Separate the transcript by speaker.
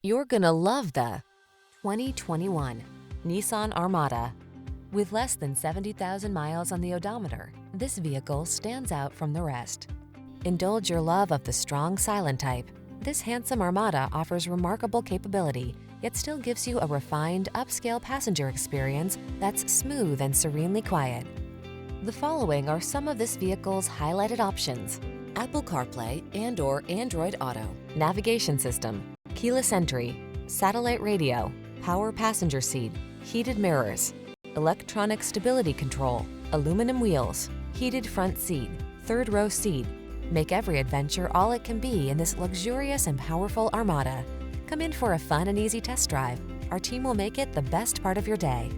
Speaker 1: You're gonna love the 2021 Nissan Armada. With less than 70,000 miles on the odometer, this vehicle stands out from the rest. Indulge your love of the strong silent type. This handsome Armada offers remarkable capability, yet still gives you a refined, upscale passenger experience that's smooth and serenely quiet. The following are some of this vehicle's highlighted options: Apple CarPlay and/or Android Auto, navigation system, keyless entry, satellite radio, power passenger seat, heated mirrors, electronic stability control, aluminum wheels, heated front seat, third row seat. Make every adventure all it can be in this luxurious and powerful Armada. Come in for a fun and easy test drive. Our team will make it the best part of your day.